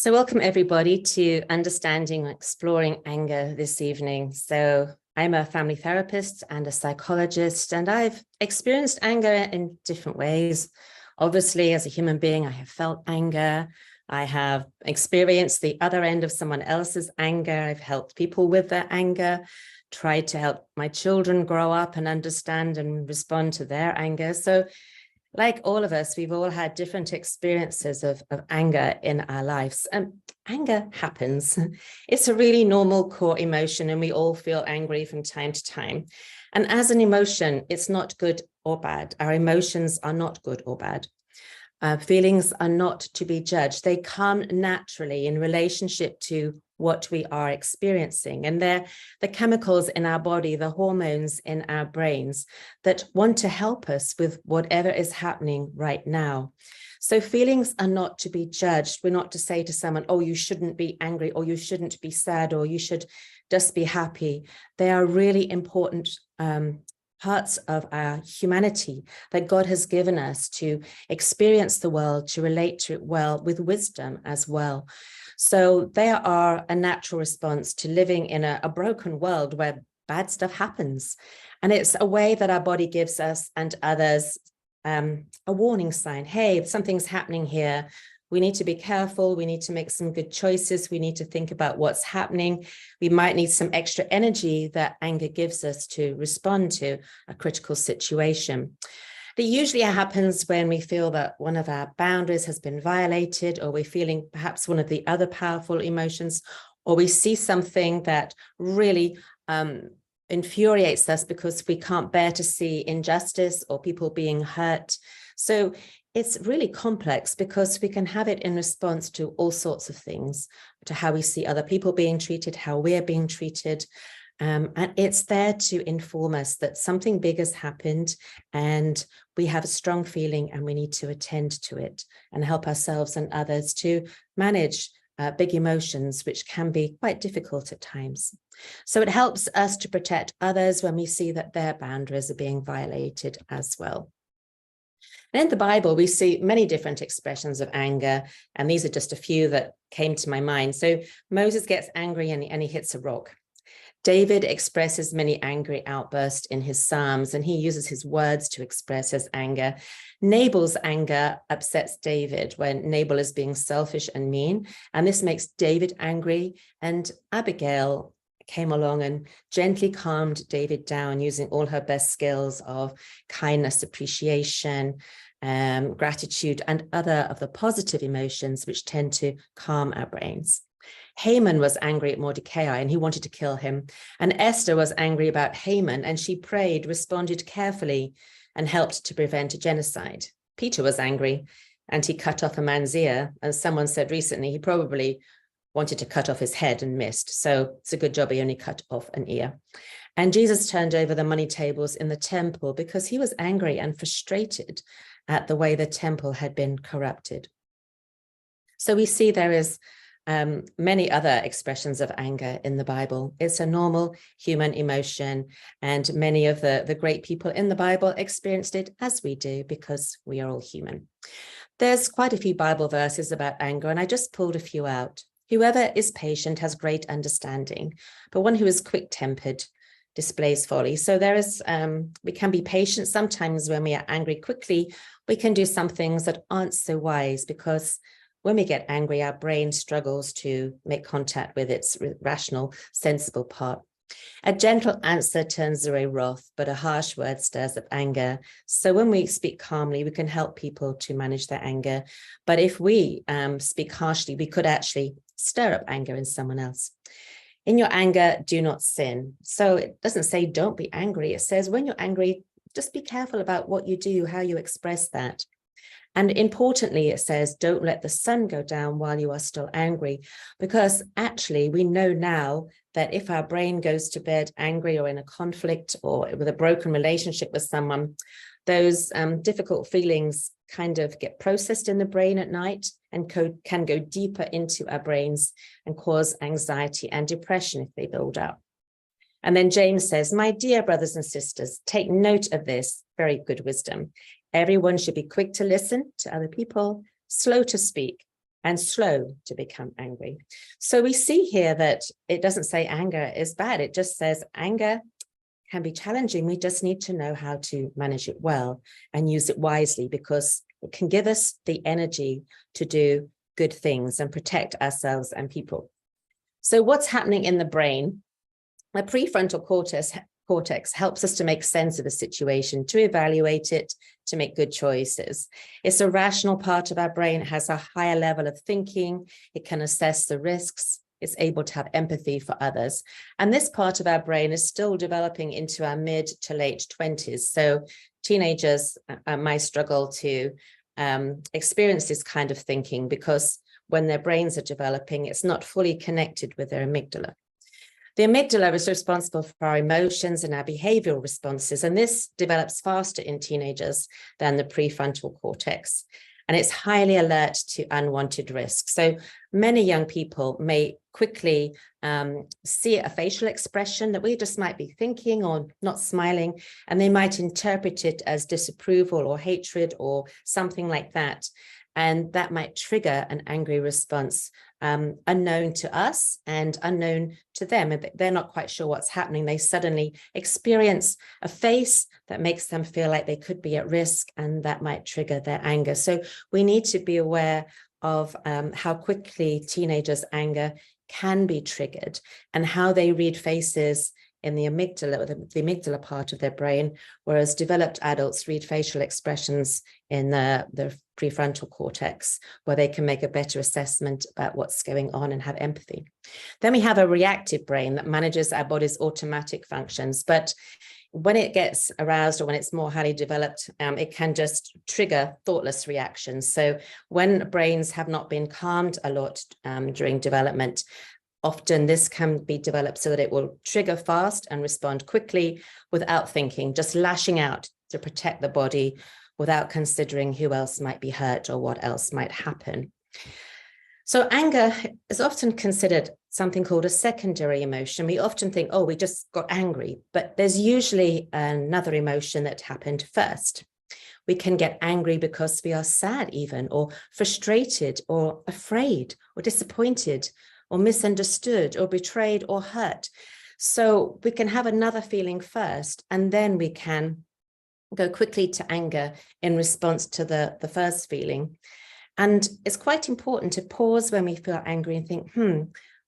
So welcome everybody to Understanding and Exploring Anger this evening. So I'm a family therapist and a psychologist, and I've experienced anger in different ways. Obviously, as a human being, I have felt anger. I have experienced the other end of someone else's anger. I've helped people with their anger, tried to help my children grow up and understand and respond to their anger. So like all of us, we've all had different experiences of anger in our lives. And anger happens. It's a really normal core emotion, and we all feel angry from time to time. And as an emotion, it's not good or bad. Our emotions are not good or bad. Feelings are not to be judged. They come naturally in relationship to what we are experiencing. And they're the chemicals in our body, the hormones in our brains that want to help us with whatever is happening right now. So feelings are not to be judged. We're not to say to someone, oh, you shouldn't be angry, or you shouldn't be sad, or you should just be happy. They are really important parts of our humanity that God has given us to experience the world, to relate to it well, with wisdom as well. So they are a natural response to living in a broken world where bad stuff happens. And it's a way that our body gives us and others a warning sign. Hey, something's happening here. We need to be careful. We need to make some good choices. We need to think about what's happening. We might need some extra energy that anger gives us to respond to a critical situation. That usually happens when we feel that one of our boundaries has been violated, or we're feeling perhaps one of the other powerful emotions, or we see something that really infuriates us because we can't bear to see injustice or people being hurt. So it's really complex because we can have it in response to all sorts of things, to how we see other people being treated, how we're being treated. And it's there to inform us that something big has happened and we have a strong feeling and we need to attend to it and help ourselves and others to manage big emotions, which can be quite difficult at times. So it helps us to protect others when we see that their boundaries are being violated as well. And in the Bible, we see many different expressions of anger, and these are just a few that came to my mind. So Moses gets angry and he hits a rock. David expresses many angry outbursts in his Psalms, and he uses his words to express his anger. Nabal's anger upsets David when Nabal is being selfish and mean, and this makes David angry. And Abigail came along and gently calmed David down using all her best skills of kindness, appreciation, gratitude, and other of the positive emotions which tend to calm our brains. Haman was angry at Mordecai and he wanted to kill him. And Esther was angry about Haman, and she prayed, responded carefully, and helped to prevent a genocide. Peter was angry and he cut off a man's ear. As someone said recently, he probably wanted to cut off his head and missed. So it's a good job he only cut off an ear. And Jesus turned over the money tables in the temple because he was angry and frustrated at the way the temple had been corrupted. So we see there is many other expressions of anger in the Bible. It's a normal human emotion, and many of the great people in the Bible experienced it as we do because we are all human. There's quite a few Bible verses about anger, and I just pulled a few out. Whoever is patient has great understanding, but one who is quick-tempered displays folly. So there is, we can be patient. Sometimes when we are angry quickly, we can do some things that aren't so wise, because when we get angry, our brain struggles to make contact with its rational, sensible part. A gentle answer turns away wrath, but a harsh word stirs up anger. So when we speak calmly, we can help people to manage their anger. But if we speak harshly, we could actually stir up anger in someone else. In your anger, do not sin. So it doesn't say don't be angry. It says when you're angry, just be careful about what you do, how you express that. And importantly, it says, don't let the sun go down while you are still angry, because actually we know now that if our brain goes to bed angry or in a conflict or with a broken relationship with someone, those difficult feelings kind of get processed in the brain at night and can go deeper into our brains and cause anxiety and depression if they build up. And then James says, my dear brothers and sisters, take note of this very good wisdom. Everyone should be quick to listen to other people, slow to speak, and slow to become angry. So we see here that it doesn't say anger is bad. It just says anger can be challenging. We just need to know how to manage it well and use it wisely, because it can give us the energy to do good things and protect ourselves and people. So what's happening in the brain? The prefrontal cortex helps us to make sense of a situation, to evaluate it, to make good choices. It's a rational part of our brain. It has a higher level of thinking. It can assess the risks. It's able to have empathy for others. And this part of our brain is still developing into our mid to late 20s. So teenagers might struggle to experience this kind of thinking, because when their brains are developing, it's not fully connected with their amygdala. The amygdala is responsible for our emotions and our behavioral responses, and this develops faster in teenagers than the prefrontal cortex. And it's highly alert to unwanted risks. So many young people may quickly see a facial expression that we just might be thinking or not smiling, and they might interpret it as disapproval or hatred or something like that. And that might trigger an angry response, unknown to us and unknown to them. And they're not quite sure what's happening. They suddenly experience a face that makes them feel like they could be at risk, and that might trigger their anger. So we need to be aware of how quickly teenagers' anger can be triggered and how they read faces in the amygdala, or the amygdala part of their brain, whereas developed adults read facial expressions in the prefrontal cortex, where they can make a better assessment about what's going on and have empathy. Then we have a reactive brain that manages our body's automatic functions, but when it gets aroused, or when it's more highly developed, it can just trigger thoughtless reactions. So when brains have not been calmed a lot during development, often this can be developed so that it will trigger fast and respond quickly without thinking, just lashing out to protect the body without considering who else might be hurt or what else might happen. So anger is often considered something called a secondary emotion. We often think, oh, we just got angry, but there's usually another emotion that happened first. We can get angry because we are sad even, or frustrated, or afraid, or disappointed, or misunderstood, or betrayed, or hurt. So we can have another feeling first, and then we can go quickly to anger in response to the first feeling. And it's quite important to pause when we feel angry and think,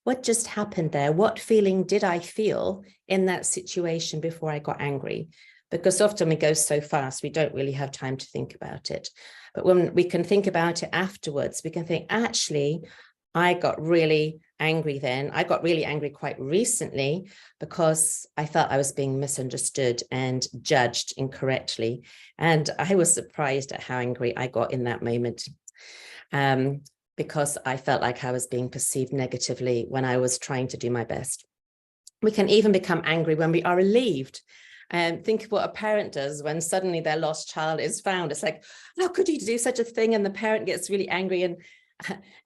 what just happened there? What feeling did I feel in that situation before I got angry? Because often we go so fast, we don't really have time to think about it. But when we can think about it afterwards, we can think, actually, I got really angry then. I got really angry quite recently because I felt I was being misunderstood and judged incorrectly. And I was surprised at how angry I got in that moment, because I felt like I was being perceived negatively when I was trying to do my best. We can even become angry when we are relieved. Think of what a parent does when suddenly their lost child is found. It's like, how could you do such a thing? And the parent gets really angry, and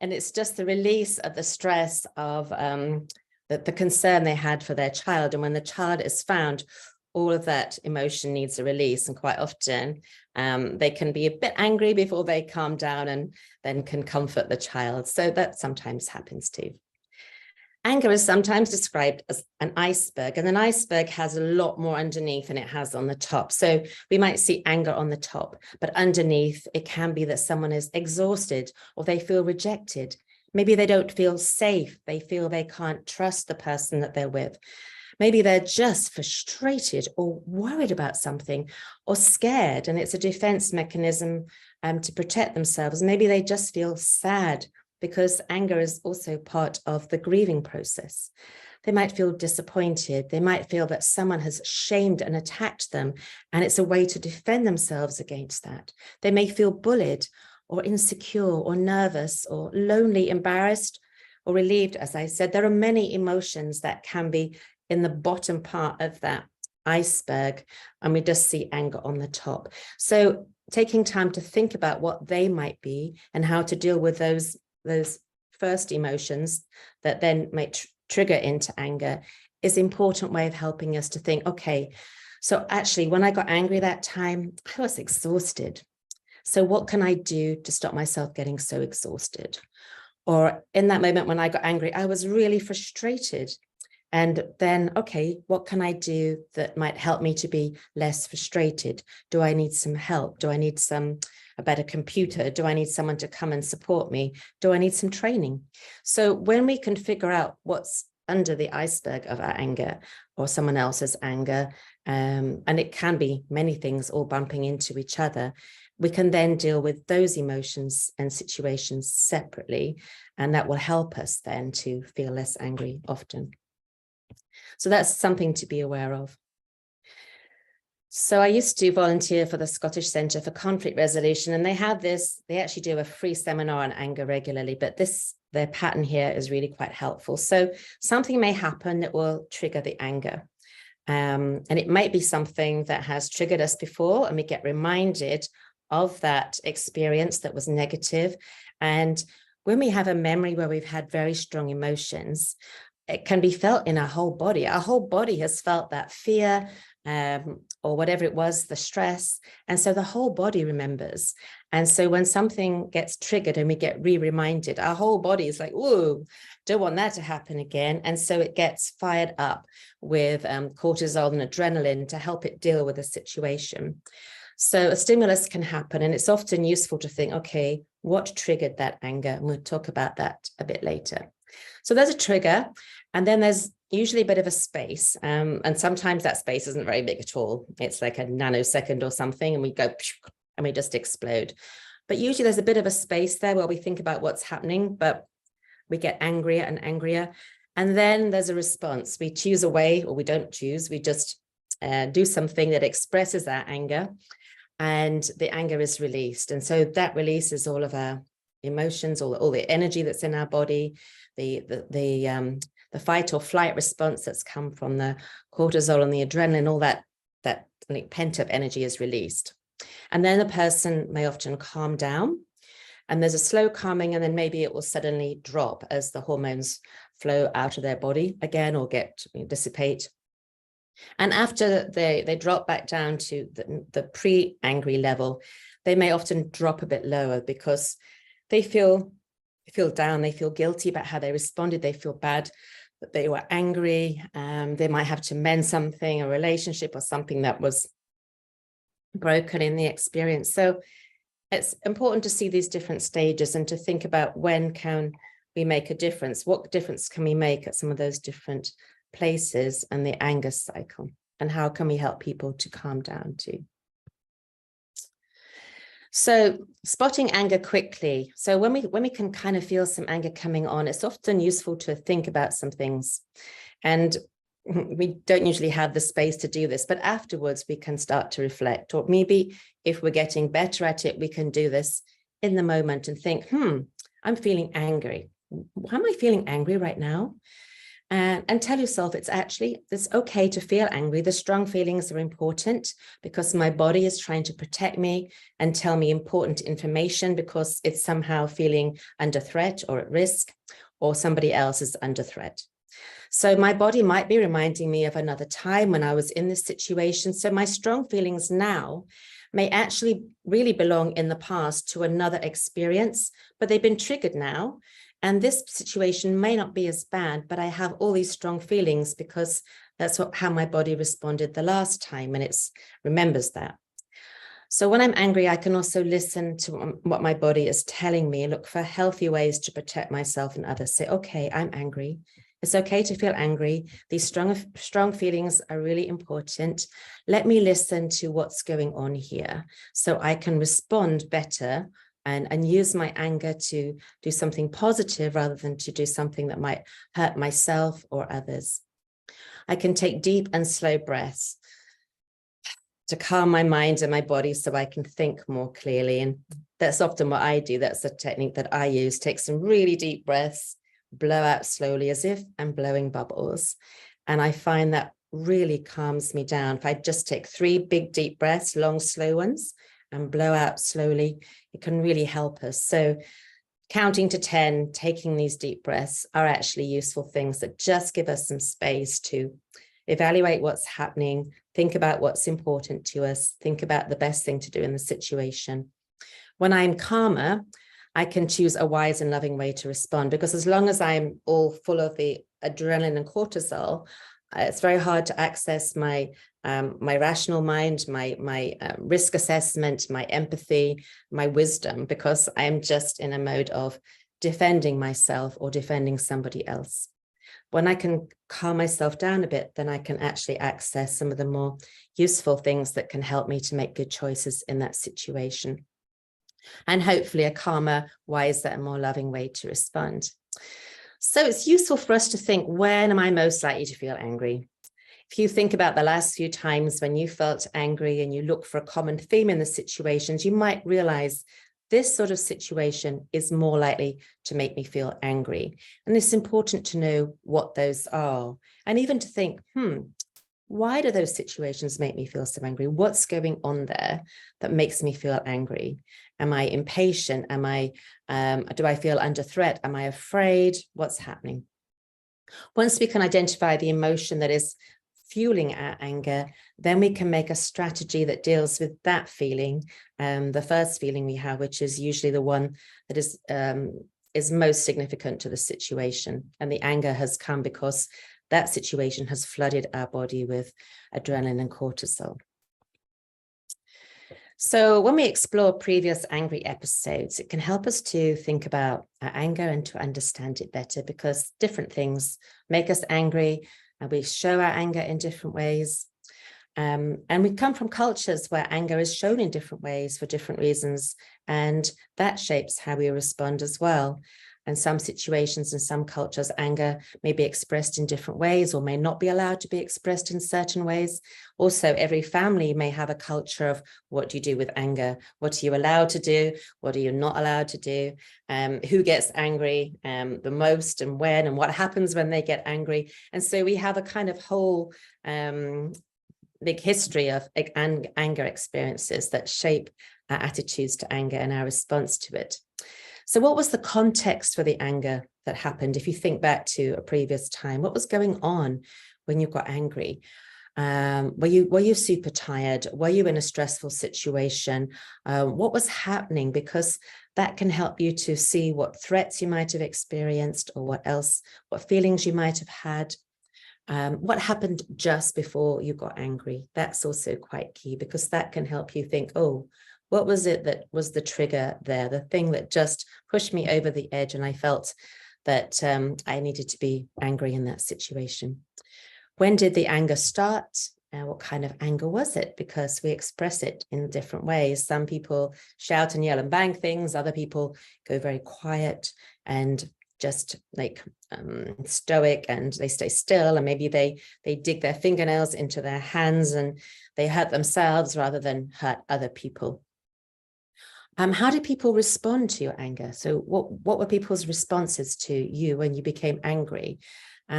it's just the release of the stress of the concern they had for their child. And when the child is found, all of that emotion needs a release. And quite often they can be a bit angry before they calm down and then can comfort the child. So that sometimes happens too. Anger is sometimes described as an iceberg, and an iceberg has a lot more underneath than it has on the top. So we might see anger on the top, but underneath it can be that someone is exhausted, or they feel rejected. Maybe they don't feel safe. They feel they can't trust the person that they're with. Maybe they're just frustrated or worried about something, or scared, and it's a defense mechanism to protect themselves. Maybe they just feel sad, because anger is also part of the grieving process. They might feel disappointed. They might feel that someone has shamed and attacked them, and it's a way to defend themselves against that. They may feel bullied or insecure or nervous or lonely, embarrassed or relieved. As I said, there are many emotions that can be in the bottom part of that iceberg, and we just see anger on the top. So taking time to think about what they might be and how to deal with those first emotions that then might trigger into anger is an important way of helping us to think, okay, so actually when I got angry that time, I was exhausted. So what can I do to stop myself getting so exhausted? Or in that moment when I got angry, I was really frustrated. And then, okay, what can I do that might help me to be less frustrated? Do I need some help? Do I need a better computer? Do I need someone to come and support me? Do I need some training? So when we can figure out what's under the iceberg of our anger or someone else's anger, and it can be many things all bumping into each other, we can then deal with those emotions and situations separately, and that will help us then to feel less angry often. So that's something to be aware of. So I used to volunteer for the Scottish Centre for Conflict Resolution, and they actually do a free seminar on anger regularly, but their pattern here is really quite helpful. So something may happen that will trigger the anger. And it might be something that has triggered us before, and we get reminded of that experience that was negative. And when we have a memory where we've had very strong emotions, it can be felt in our whole body. Our whole body has felt that fear, or whatever it was, the stress. And so the whole body remembers. And so when something gets triggered and we get re-reminded, our whole body is like, whoa, don't want that to happen again. And so it gets fired up with cortisol and adrenaline to help it deal with the situation. So a stimulus can happen, and it's often useful to think, okay, what triggered that anger? And we'll talk about that a bit later. So there's a trigger, and then there's usually a bit of a space. And sometimes that space isn't very big at all. It's like a nanosecond or something, and we go and we just explode. But usually there's a bit of a space there where we think about what's happening, but we get angrier and angrier. And then there's a response. We choose a way, or we don't choose. We just do something that expresses our anger, and the anger is released. And so that releases all of our emotions, all the energy that's in our body, the fight or flight response that's come from the cortisol and the adrenaline, all that like pent-up energy is released. And then the person may often calm down, and there's a slow calming, and then maybe it will suddenly drop as the hormones flow out of their body again or dissipate. And after they drop back down to the pre-angry level, they may often drop a bit lower because they feel down, they feel guilty about how they responded, they feel bad that they were angry, they might have to mend something, a relationship or something that was broken in the experience. So it's important to see these different stages and to think about when can we make a difference, what difference can we make at some of those different places and the anger cycle, and how can we help people to calm down too. So spotting anger quickly. So when we can kind of feel some anger coming on, it's often useful to think about some things. And we don't usually have the space to do this, but afterwards we can start to reflect, or maybe if we're getting better at it, we can do this in the moment and think, I'm feeling angry. Why am I feeling angry right now? And tell yourself it's okay to feel angry. The strong feelings are important because my body is trying to protect me and tell me important information because it's somehow feeling under threat or at risk, or somebody else is under threat. So my body might be reminding me of another time when I was in this situation. So my strong feelings now may actually really belong in the past to another experience, but they've been triggered now. And this situation may not be as bad, but I have all these strong feelings because that's how my body responded the last time, and it remembers that. So when I'm angry, I can also listen to what my body is telling me, look for healthy ways to protect myself and others. Say, okay, I'm angry. It's okay to feel angry. These strong feelings are really important. Let me listen to what's going on here so I can respond better and use my anger to do something positive rather than to do something that might hurt myself or others. I can take deep and slow breaths to calm my mind and my body so I can think more clearly. And that's often what I do. That's the technique that I use. Take some really deep breaths, blow out slowly as if I'm blowing bubbles. And I find that really calms me down. If I just take 3 big deep breaths, long, slow ones, and blow out slowly, it can really help us. So counting to 10, taking these deep breaths are actually useful things that just give us some space to evaluate what's happening, think about what's important to us, think about the best thing to do in the situation. When I'm calmer, I can choose a wise and loving way to respond, because as long as I'm all full of the adrenaline and cortisol, it's very hard to access my rational mind, my risk assessment, my empathy, my wisdom, because I'm just in a mode of defending myself or defending somebody else. When I can calm myself down a bit, then I can actually access some of the more useful things that can help me to make good choices in that situation. And hopefully a calmer, wiser, and more loving way to respond. So it's useful for us to think, when am I most likely to feel angry? If you think about the last few times when you felt angry and you look for a common theme in the situations, you might realize this sort of situation is more likely to make me feel angry. And it's important to know what those are, and even to think, why do those situations make me feel so angry? What's going on there that makes me feel angry? Am I impatient? Do I feel under threat? Am I afraid? What's happening? Once we can identify the emotion that is fueling our anger, then we can make a strategy that deals with that feeling, the first feeling we have, which is usually the one that is most significant to the situation. And the anger has come because that situation has flooded our body with adrenaline and cortisol. So when we explore previous angry episodes, it can help us to think about our anger and to understand it better, because different things make us angry, and we show our anger in different ways. And we come from cultures where anger is shown in different ways for different reasons, and that shapes how we respond as well. In some situations, in some cultures, anger may be expressed in different ways or may not be allowed to be expressed in certain ways. Also, every family may have a culture of what do you do with anger? What are you allowed to do? What are you not allowed to do? Who gets angry the most, and when, and what happens when they get angry? And so we have a kind of whole big history of anger experiences that shape our attitudes to anger and our response to it. So what was the context for the anger that happened? If you think back to a previous time, what was going on when you got angry? Were you super tired? Were you in a stressful situation? What was happening? Because that can help you to see what threats you might have experienced, or what feelings you might have had. What happened just before you got angry? That's also quite key, because that can help you think, oh, what was it that was the trigger there, the thing that just pushed me over the edge, and I felt that I needed to be angry in that situation? When did the anger start? What kind of anger was it? Because we express it in different ways. Some people shout and yell and bang things. Other people go very quiet and just like stoic, and they stay still, and maybe they dig their fingernails into their hands and they hurt themselves rather than hurt other people. How did people respond to your anger? So what were people's responses to you when you became angry?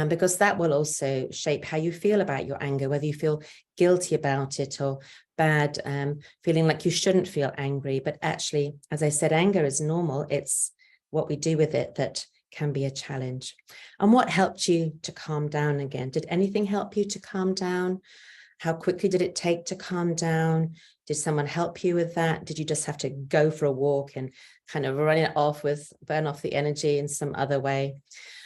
Because that will also shape how you feel about your anger, whether you feel guilty about it or bad, feeling like you shouldn't feel angry. But actually, as I said, anger is normal. It's what we do with it that can be a challenge. And what helped you to calm down again? Did anything help you to calm down? How quickly did it take to calm down? Did someone help you with that? Did you just have to go for a walk and kind of burn off the energy in some other way?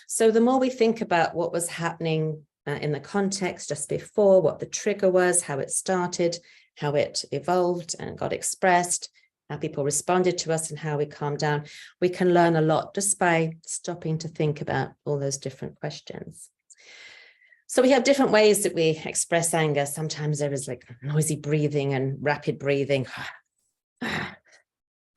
So the more we think about what was happening in the context just before, what the trigger was, how it started, how it evolved and got expressed, how people responded to us, and how we calmed down, we can learn a lot just by stopping to think about all those different questions. So we have different ways that we express anger. Sometimes there is like noisy breathing and rapid breathing.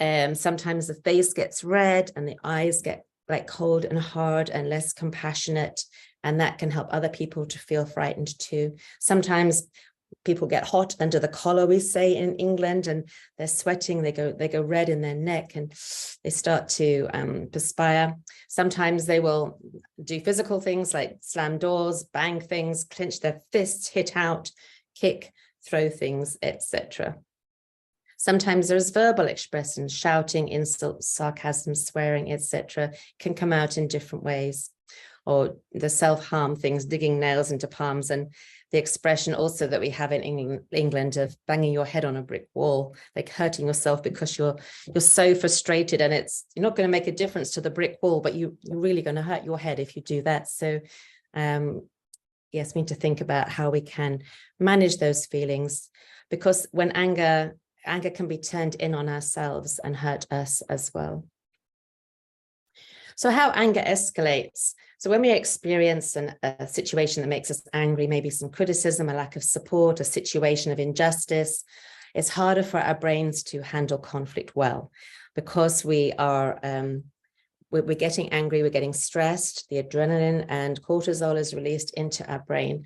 Sometimes the face gets red and the eyes get like cold and hard and less compassionate, and that can help other people to feel frightened too. Sometimes people get hot under the collar, we say in England, and they're sweating, they go red in their neck and they start to perspire. Sometimes they will do physical things like slam doors, bang things, clench their fists, hit out, kick, throw things, etc. Sometimes there's verbal expressions, shouting, insults, sarcasm, swearing, etc. can come out in different ways. Or the self-harm things, digging nails into palms and the expression also that we have in England of banging your head on a brick wall, like hurting yourself because you're so frustrated, and you're not going to make a difference to the brick wall, but you're really going to hurt your head if you do that. So yes, we need to think about how we can manage those feelings, because when anger can be turned in on ourselves and hurt us as well. So how anger escalates. So when we experience a situation that makes us angry, maybe some criticism, a lack of support, a situation of injustice, it's harder for our brains to handle conflict well, because we're getting angry, we're getting stressed, the adrenaline and cortisol is released into our brain.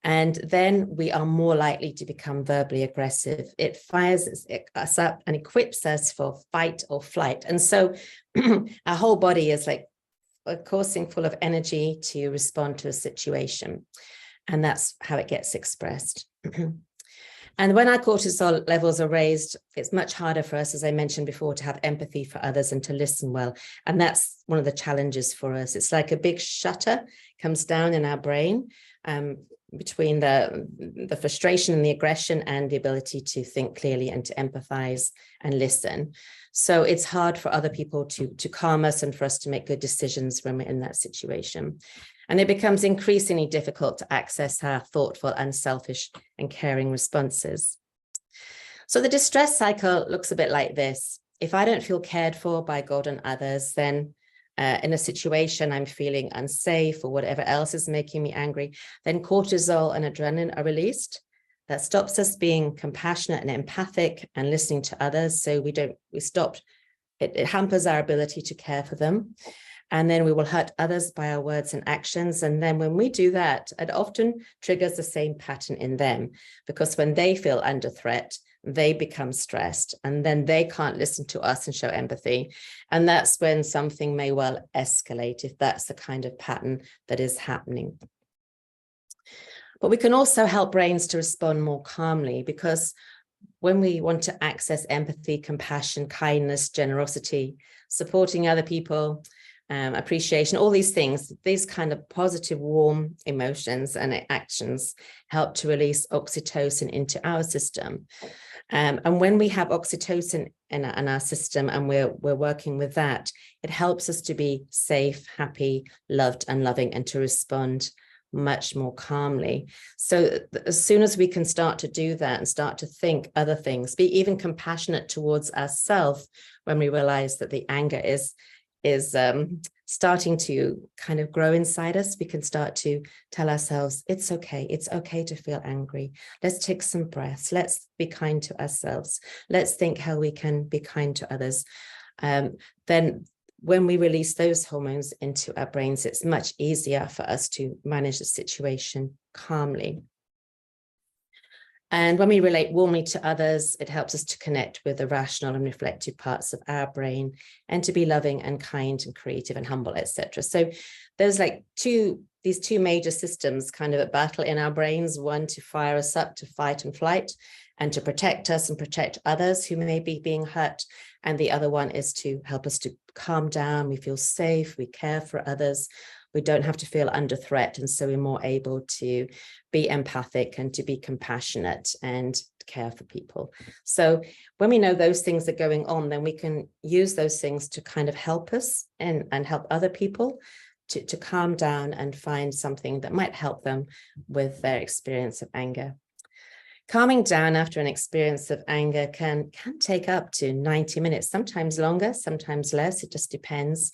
And then we are more likely to become verbally aggressive. It fires us up and equips us for fight or flight. And so our whole body is like coursing full of energy to respond to a situation. And that's how it gets expressed. And when our cortisol levels are raised, it's much harder for us, as I mentioned before, to have empathy for others and to listen well. And that's one of the challenges for us. It's like a big shutter comes down in our brain between the frustration and the aggression and the ability to think clearly and to empathize and listen. So it's hard for other people to calm us and for us to make good decisions when we're in that situation. And it becomes increasingly difficult to access our thoughtful, unselfish, and caring responses. So the distress cycle looks a bit like this. If I don't feel cared for by God and others, then in a situation I'm feeling unsafe or whatever else is making me angry, then cortisol and adrenaline are released. That stops us being compassionate and empathic and listening to others. So it hampers our ability to care for them. And then we will hurt others by our words and actions. And then when we do that, it often triggers the same pattern in them, because when they feel under threat, they become stressed, and then they can't listen to us and show empathy. And that's when something may well escalate, if that's the kind of pattern that is happening. But we can also help brains to respond more calmly, because when we want to access empathy, compassion, kindness, generosity, supporting other people, appreciation, all these things, these kind of positive, warm emotions and actions help to release oxytocin into our system. And when we have oxytocin in our system and we're working with that, it helps us to be safe, happy, loved and loving, and to respond much more calmly. So as soon as we can start to do that and start to think other things, be even compassionate towards ourselves, when we realize that the anger is starting to kind of grow inside us, we can start to tell ourselves, it's okay to feel angry. Let's take some breaths. Let's be kind to ourselves. Let's think how we can be kind to others. Then when we release those hormones into our brains, it's much easier for us to manage the situation calmly. And when we relate warmly to others, it helps us to connect with the rational and reflective parts of our brain, and to be loving and kind and creative and humble, etc. So there's like these two major systems kind of at battle in our brains, one to fire us up to fight and flight and to protect us and protect others who may be being hurt. And the other one is to help us to calm down. We feel safe, we care for others. We don't have to feel under threat. And so we're more able to be empathic and to be compassionate and care for people. So when we know those things are going on, then we can use those things to kind of help us and help other people to calm down and find something that might help them with their experience of anger. Calming down after an experience of anger can take up to 90 minutes, sometimes longer, sometimes less. It just depends.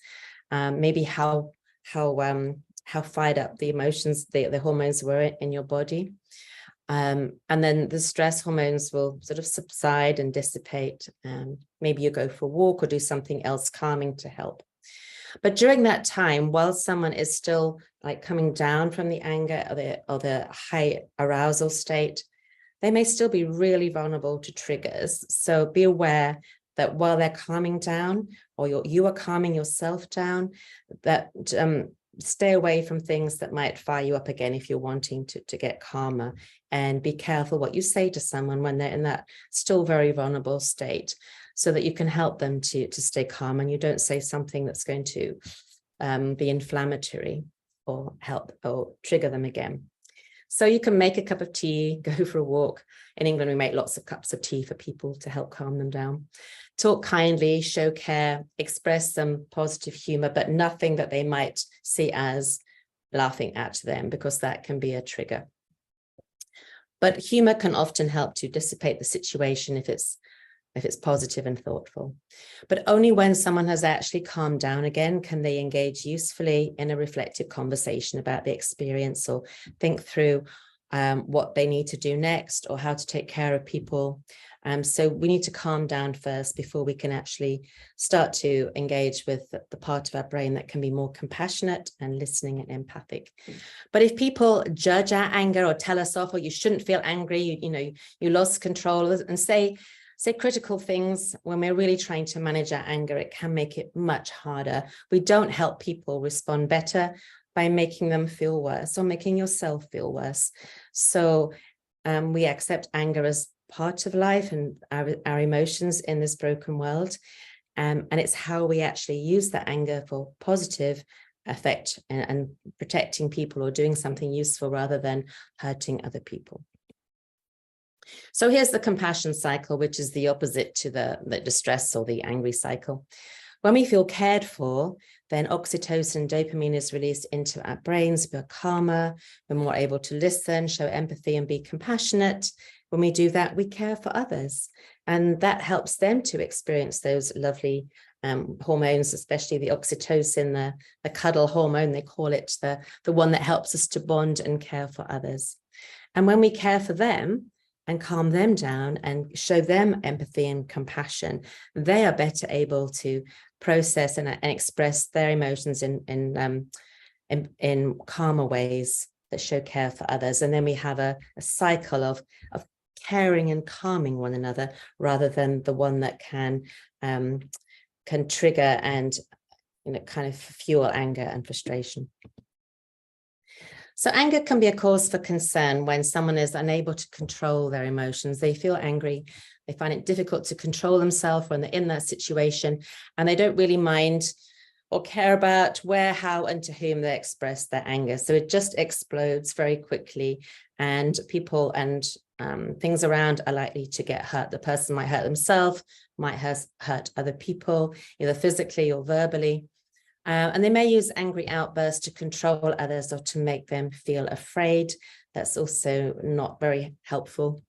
Maybe how fired up the emotions, the hormones were in your body. And then the stress hormones will sort of subside and dissipate. Maybe you go for a walk or do something else calming to help. But during that time, while someone is still like coming down from the anger or the high arousal state, they may still be really vulnerable to triggers. So be aware that while they're calming down, or you are calming yourself down, that stay away from things that might fire you up again if you're wanting to get calmer, and be careful what you say to someone when they're in that still very vulnerable state, so that you can help them to stay calm, and you don't say something that's going to be inflammatory or help or trigger them again. So you can make a cup of tea, go for a walk. In England, we make lots of cups of tea for people to help calm them down. Talk kindly, show care, express some positive humor, but nothing that they might see as laughing at them, because that can be a trigger. But humor can often help to dissipate the situation if it's positive and thoughtful. But only when someone has actually calmed down again can they engage usefully in a reflective conversation about the experience, or think through what they need to do next, or how to take care of people. So we need to calm down first before we can actually start to engage with the part of our brain that can be more compassionate and listening and empathic. But if people judge our anger or tell us off, or you shouldn't feel angry, you lost control, and say critical things when we're really trying to manage our anger, it can make it much harder. We don't help people respond better by making them feel worse or making yourself feel worse. So we accept anger as part of life and our emotions in this broken world. And it's how we actually use that anger for positive effect and protecting people or doing something useful rather than hurting other people. So here's the compassion cycle, which is the opposite to the distress or the angry cycle. When we feel cared for, then oxytocin and dopamine is released into our brains. We're calmer, we're more able to listen, show empathy, and be compassionate. When we do that, we care for others, and that helps them to experience those lovely hormones, especially the oxytocin, the cuddle hormone, they call it, the one that helps us to bond and care for others. And when we care for them and calm them down and show them empathy and compassion, they are better able to process and express their emotions in calmer ways that show care for others. And then we have a cycle of caring and calming one another, rather than the one that can trigger and kind of fuel anger and frustration. So anger can be a cause for concern when someone is unable to control their emotions. They feel angry, they find it difficult to control themselves when they're in that situation, and they don't really mind or care about where, how, and to whom they express their anger. So it just explodes very quickly, and people and things around are likely to get hurt. The person might hurt themselves, might hurt other people, either physically or verbally. And they may use angry outbursts to control others or to make them feel afraid. That's also not very helpful.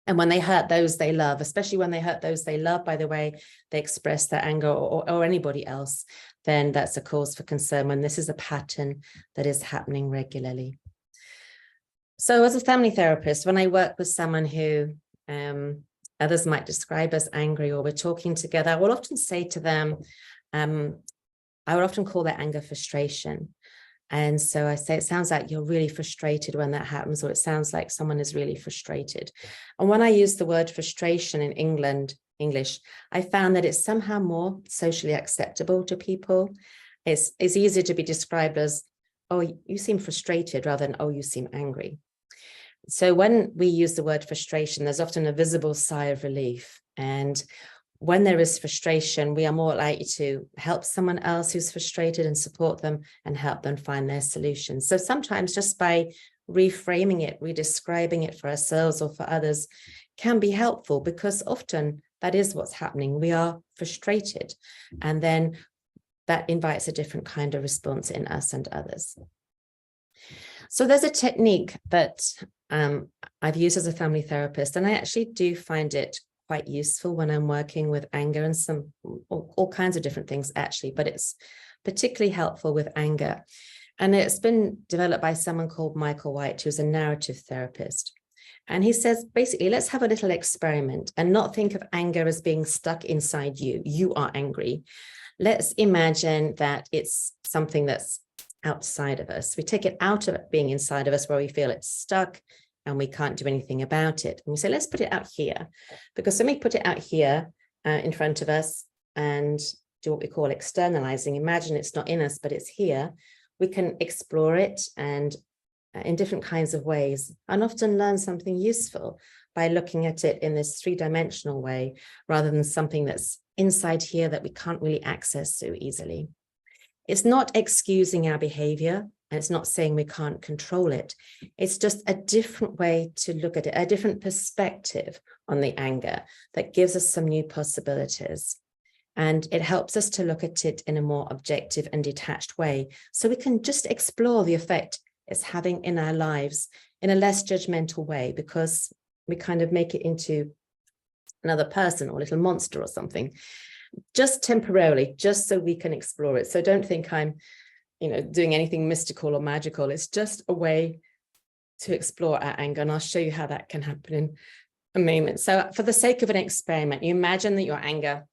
And when they hurt those they love, especially when they hurt those they love, by the way, they express their anger, or anybody else, then that's a cause for concern when this is a pattern that is happening regularly. So as a family therapist, when I work with someone who others might describe as angry, or we're talking together, I will often say to them, I would often call that anger frustration. And so I say, it sounds like you're really frustrated when that happens, or it sounds like someone is really frustrated. And when I use the word frustration in English, I found that it's somehow more socially acceptable to people. It's easier to be described as, oh, you seem frustrated, rather than, oh, you seem angry. So when we use the word frustration, there's often a visible sigh of relief. And when there is frustration, we are more likely to help someone else who's frustrated and support them and help them find their solutions. So sometimes just by reframing it, redescribing it for ourselves or for others can be helpful, because often that is what's happening. We are frustrated, and then that invites a different kind of response in us and others. So there's a technique that I've used as a family therapist, and I actually do find it quite useful when I'm working with anger and all kinds of different things, actually, but it's particularly helpful with anger. And it's been developed by someone called Michael White, who's a narrative therapist. And he says, basically, let's have a little experiment and not think of anger as being stuck inside you. You are angry. Let's imagine that it's something that's outside of us. We take it out of it being inside of us, where we feel it's stuck and we can't do anything about it. And we say, let's put it out here, because when we put it out here in front of us and do what we call externalizing, imagine it's not in us, but it's here, we can explore it and in different kinds of ways, and often learn something useful by looking at it in this three-dimensional way, rather than something that's inside here that we can't really access so easily. It's not excusing our behavior, And it's not saying we can't control it. It's just a different way to look at it, a different perspective on the anger that gives us some new possibilities. And it helps us to look at it in a more objective and detached way. So we can just explore the effect it's having in our lives in a less judgmental way, because we kind of make it into another person or a little monster or something, just temporarily, just so we can explore it. So don't think I'm, doing anything mystical or magical. It's just a way to explore our anger. And I'll show you how that can happen in a moment. So for the sake of an experiment, you imagine that your anger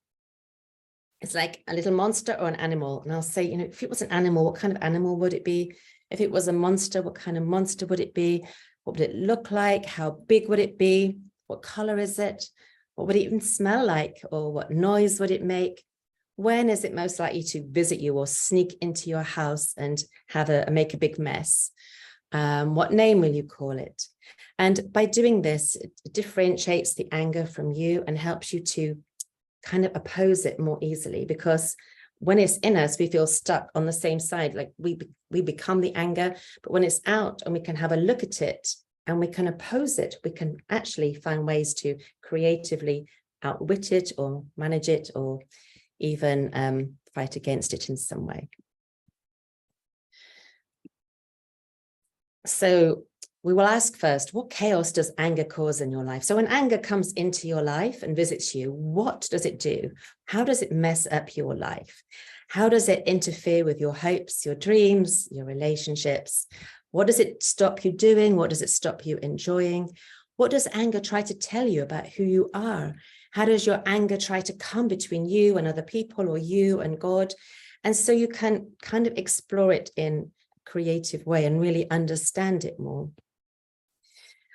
is like a little monster or an animal. And I'll say, if it was an animal, what kind of animal would it be? If it was a monster, what kind of monster would it be? What would it look like? How big would it be? What color is it? What would it even smell like? Or what noise would it make? When is it most likely to visit you or sneak into your house and make a big mess? What name will you call it? And by doing this, it differentiates the anger from you and helps you to kind of oppose it more easily, because when it's in us, we feel stuck on the same side, like we become the anger. But when it's out and we can have a look at it and we can oppose it, we can actually find ways to creatively outwit it or manage it, or even fight against it in some way. So we will ask first, what chaos does anger cause in your life? So when anger comes into your life and visits you, what does it do? How does it mess up your life? How does it interfere with your hopes, your dreams, your relationships? What does it stop you doing? What does it stop you enjoying? What does anger try to tell you about who you are? How does your anger try to come between you and other people, or you and God? And so you can kind of explore it in a creative way and really understand it more.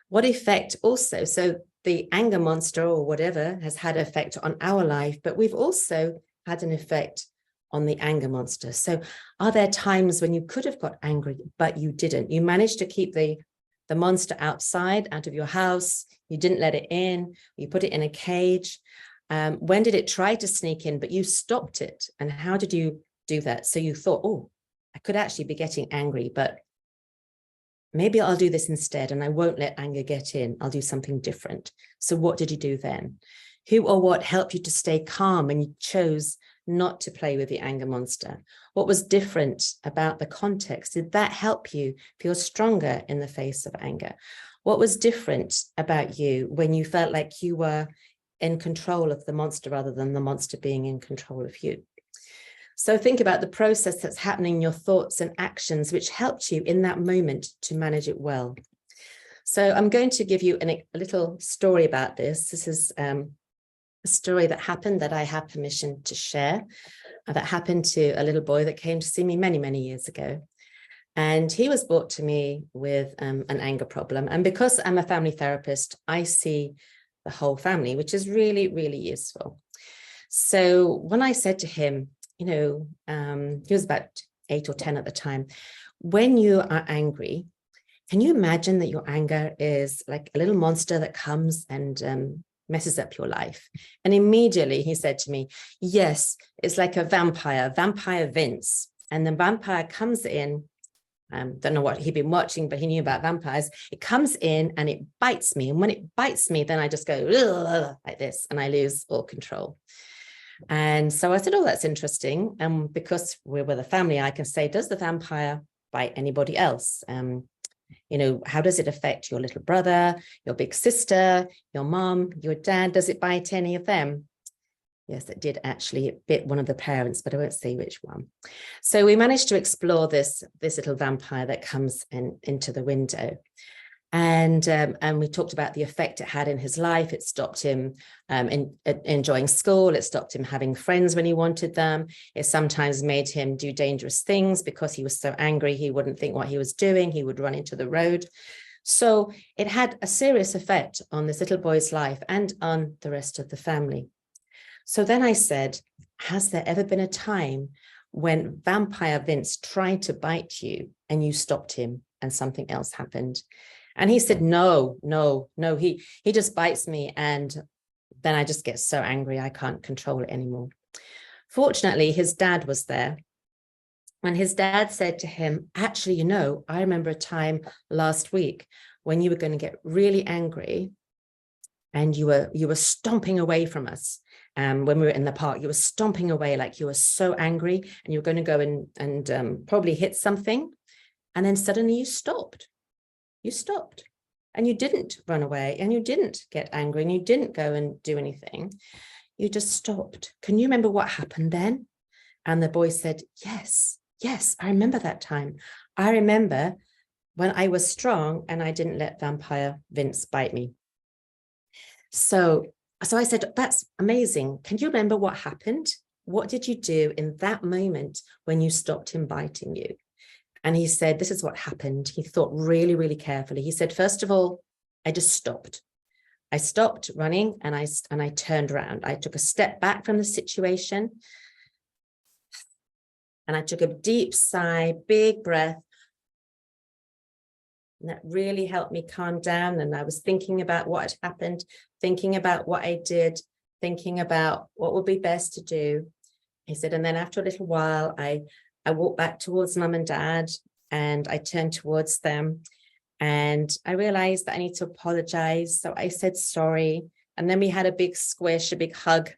What effect also, so the anger monster or whatever has had an effect on our life, but we've also had an effect on the anger monster. So are there times when you could have got angry, but you didn't? You managed to keep the monster outside, out of your house. You didn't let it in. You put it in a cage. When did it try to sneak in, but you stopped it? And how did you do that? So you thought, oh, I could actually be getting angry, but maybe I'll do this instead, and I won't let anger get in. I'll do something different. So what did you do then? Who or what helped you to stay calm when you chose not to play with the anger monster? What was different about the context? Did that help you feel stronger in the face of anger? What was different about you when you felt like you were in control of the monster rather than the monster being in control of you? So think about the process that's happening in your thoughts and actions, which helped you in that moment to manage it well. So I'm going to give you a little story about this. This is a story that happened that I have permission to share, that happened to a little boy that came to see me many, many years ago. And he was brought to me with an anger problem. And because I'm a family therapist, I see the whole family, which is really, really useful. So when I said to him, he was about 8 or 10 at the time, when you are angry, can you imagine that your anger is like a little monster that comes and messes up your life? And immediately he said to me, yes, it's like a vampire Vince. And the vampire comes in. Don't know what he'd been watching, but he knew about vampires. It comes in and it bites me. And when it bites me, then I just go like this and I lose all control. And so I said, oh, that's interesting. And because we're with a family, I can say, does the vampire bite anybody else? How does it affect your little brother, your big sister, your mom, your dad? Does it bite any of them? Yes, it did actually. It bit one of the parents, but I won't say which one. So we managed to explore this little vampire that comes into the window. And we talked about the effect it had in his life. It stopped him enjoying school. It stopped him having friends when he wanted them. It sometimes made him do dangerous things because he was so angry. He wouldn't think what he was doing. He would run into the road. So it had a serious effect on this little boy's life and on the rest of the family. So then I said, has there ever been a time when Vampire Vince tried to bite you and you stopped him and something else happened? And he said, no, he just bites me. And then I just get so angry, I can't control it anymore. Fortunately, his dad was there. when his dad said to him, actually, I remember a time last week when you were going to get really angry and you were stomping away from us. When we were in the park, you were stomping away like you were so angry and you were going to go and probably hit something. And then suddenly you stopped. You stopped and you didn't run away and you didn't get angry and you didn't go and do anything. You just stopped. Can you remember what happened then? And the boy said, yes, I remember that time. I remember when I was strong and I didn't let Vampire Vince bite me. So I said, that's amazing. Can you remember what happened? What did you do in that moment when you stopped him biting you? And he said, this is what happened. He thought really, really carefully. He said, first of all, I just stopped. I stopped running and I turned around. I took a step back from the situation and I took a deep sigh, big breath. And that really helped me calm down. And I was thinking about what had happened, thinking about what I did, thinking about what would be best to do. He said, and then after a little while, I walked back towards mum and dad and I turned towards them and I realized that I need to apologize. So I said sorry. And then we had a big squish, a big hug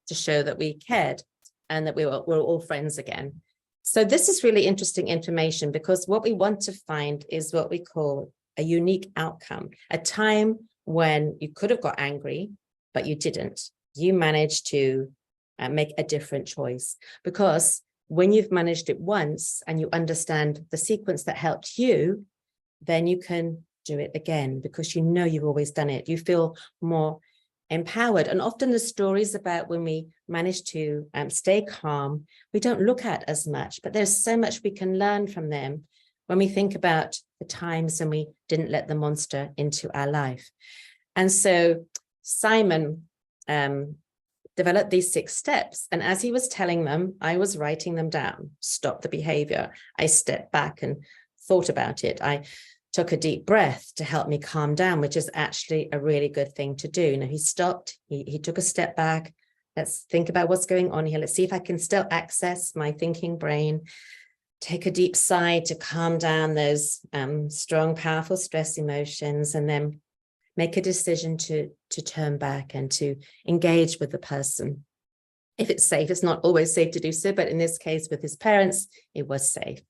to show that we cared and that we're all friends again. So this is really interesting information because what we want to find is what we call a unique outcome, a time when you could have got angry, but you didn't. You managed to make a different choice, because when you've managed it once and you understand the sequence that helped you, then you can do it again because you've always done it. You feel more empowered. And often the stories about when we manage to stay calm, we don't look at as much, but there's so much we can learn from them when we think about the times when we didn't let the monster into our life. And so Simon developed these 6 steps. And as he was telling them, I was writing them down. Stop the behavior. I stepped back and thought about it. I took a deep breath to help me calm down, which is actually a really good thing to do. He stopped, he took a step back. Let's think about what's going on here. Let's see if I can still access my thinking brain. Take a deep sigh to calm down those strong, powerful stress emotions, and then make a decision to turn back and to engage with the person. If it's safe, it's not always safe to do so, but in this case with his parents, it was safe.